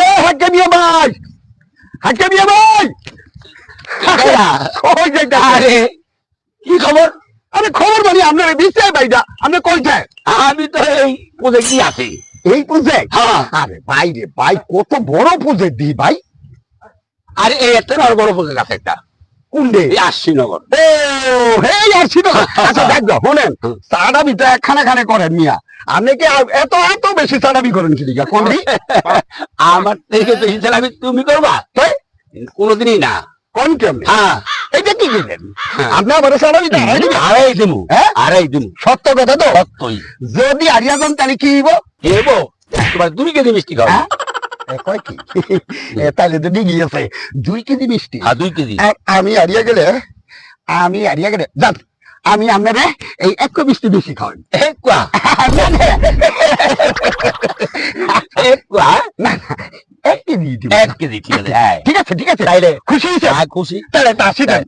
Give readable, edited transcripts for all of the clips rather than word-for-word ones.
এ হাকে মিয়া ভাই, হাকে মিয়া ভাই, কই যাইতা? আরে কি খবর? আরে খবর মানে আপনার বিশাল ভাইটা আপনি কইছেন? আমি তো এই প্রজেক্ট দিয়ে আছি। এই প্রজেক্ট? হ্যাঁ। আরে ভাই রে ভাই, কত বড় প্রজেক্ট দি ভাই। আরে এই একটা আর বড় প্রজেক্ট আছে একটা, কোনডে? এই আশ্বিনগর। ও হেই আসছিল। আচ্ছা দেখো শোনেন, সাড়াবিটা একখানে খানে করেন মিয়া, আপনি কি এত এত বেশি সাড়াবি করেন কি লিগা কোনদি? আমার থেকে বেশি চালাবি তুমি করবা? কোনোদিনই না। কোন কেমনে? হ্যাঁ, এটা কি দিলেন হ্যাঁ। আপনি? আমার সাড়াবিটা আড়াই দিমু। হ্যাঁ? আড়াই দিমু। সত্য কথা তো? সত্যই। যদি হারিয়া যান তাহলে কি হইব? এবো তোমার 2 কেজি মিষ্টি খাও। হ্যাঁ? কয় কি? তাহলে তো ডিগি আছে 2 কেজি মিষ্টি। হ্যাঁ 2 কেজি। আর আমি হারিয়ে গেলে যান, আমি আপনারে এই 1 মিষ্টি বেশি খাওয়াই। একয়া একয়া না, 1 কেজি দিব। 1 কেজি ঠিক আছে। হ্যাঁ ঠিক আছে ঠিক আছে, তাইলে খুশি হয়েছে? হ্যাঁ খুশি। তাহলে তা আসি দেন।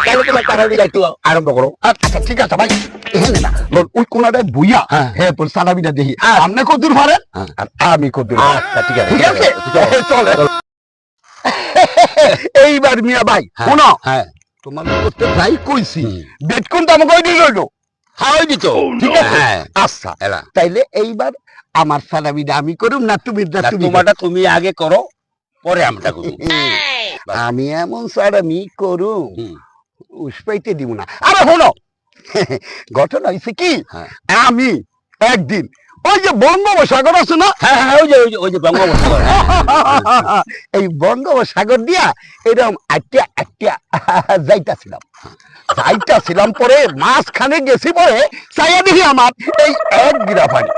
তাহলে তোমার চালাবিটা একটু আরম্ভ করো। আচ্ছা ঠিক আছে ভাই, এখানে না লোন ওই কোনাটায় বইয়া হ্যাঁ। হ্যাঁ তোর সালাবিটা দেখি আচ্ছা। আপনি কদ্দূর পারেন হ্যাঁ। আর আমি কদ্দূর। আচ্ছা ঠিক আছে ঠিক আছে চলে। এইবার মিয়া ভাই হ্যাঁ। শোনো, হ্যাঁ তোমার করতে যাই কইছি হুম। বেট কোনটা আমাকে ওই দিল। খাওয়াই দিত। ঠিক আছে হ্যাঁ আচ্ছা, এলা তাইলে এইবার আমার সালাবিটা আমি করুম না তুমি? না, তোমারটা তুমি আগে করো, পরে আমটা করব। আমি এমন সালামি করুম হুম। উস্পাইতে দিব না। আরে শোনো, ঘটনা হয়েছে কি, হ্যাঁ আমি একদিন ওই যে বঙ্গোপসাগর আছে না, হ্যাঁ হ্যাঁ ওই যে বঙ্গোপসাগর। এই বঙ্গোপসাগর দিয়া এরকম আটটা আটটা যাইতাছিলাম পরে মাঝখানে গেছি পরে চাইয়া দেখি আমার এই এক গিরা পানি।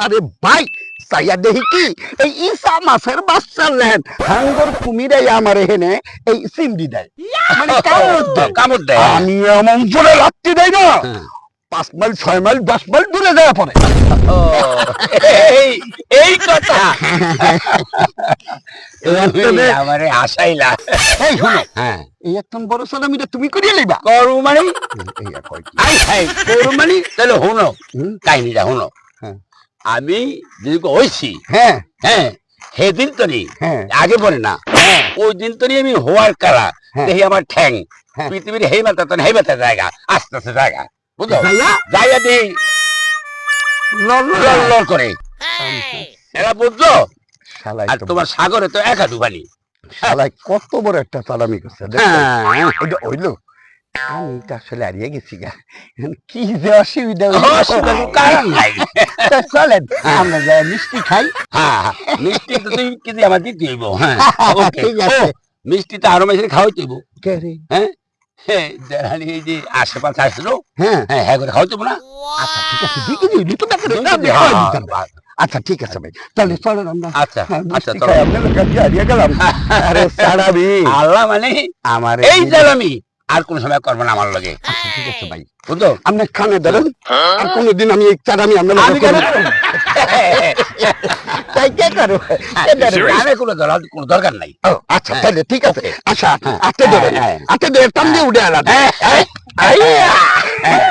আরে ভাই চাইয়া দেখি কি এই ইসা মাছের বাচ্চা লেন হাঙ্গর কুমিরাই আমার এখানে এই চিমড়ি দেয়, মানে কামড় দেয়। কামড় দেয়। আমি এমন জোরে লাগতে দেয় না, হ্যাঁ। 5 মাইল 6 মাইল 10 মাইল দূরে যায় পরে। ও, এই কথা তুমি আমারে হাসাইলা। এই শুনো, হ্যাঁ এই একদম বড় সালামিটা তুমি করিয়ে লইবা। করু মানে এই আর কয় কি? আই হাই করু মানে তাহলে শোনো হুম, কাহিনীটা শোনো। হ্যাঁ। আমি যদি হইছি হ্যাঁ হ্যাঁ সেদিন তো নি হ্যাঁ আগে পরে না, হ্যাঁ ওই দিন তো আমি হওয়ার কারা হ্যাঁ। দেখি আমার ঠ্যাং হ্যাঁ। পৃথিবীর হেই মাথা তো হেই মাথা জায়গা আস্তে আস্তে জায়গা বুঝলো যাইয়া? জায়গা দিই লড় লড় করে এরা বুঝলো। শালাই আর তো তোমার সাগরে তো এক হাঁটু পানি। শালাই কত বড় একটা সালামি করছে দেখছো? হ্যাঁ। এটা হইলো আমি তো আসলে হারিয়ে গেছি গা, এখন কি যে অসুবিধা হইলো। অসুবিধার কোনো কারণ নাই। তা চলেন আমরা যাই মিষ্টি খাই। হ্যাঁ মিষ্টি তো তুই কেজি আমার দিতে হইব। হ্যাঁ ওকে। ঠিক আছে। ও, মিষ্টি তো আরো মাসে খাওয়াইতে হইব। কে রে? হ্যাঁ হ্যাঁ দেখানি এই যে আশেপাশে আসলো হ্যাঁ হ্যাঁ হ্যাঁ করে খাওয়াইতে হইব না। আচ্ছা ঠিক আছে, দিকে দিই তো দেখে না হ্যাঁ, দেখাই দিতাম। আচ্ছা ঠিক আছে ভাই, তাহলে চলেন আমরা। আচ্ছা হ্যাঁ, আচ্ছা মিষ্টি চলো। খাই, আপনাদের কাছে হারিয়ে গেলাম। আরে সারাবি আল্লাহ মানে আমার এই জালামি আর কোন সময় করবে না আমার লগে। আচ্ছা ঠিক আছে ভাই, বুঝলো আপনি কানে ধরেন আর কোনোদিন আমি এই চারামি আপনার আমি কেন তাই কে করো? কে ধরে? আমি কোনো দরকার নাই। ও, আচ্ছা তাহলে ঠিক আছে। ওকে। আচ্ছা হ্যাঁ, আটে ধরে হ্যাঁ, হ্যাঁ। আটে ধরে টান দিয়ে উঠে আলাদা। হ্যাঁ, হ্যাঁ, হ্যাঁ।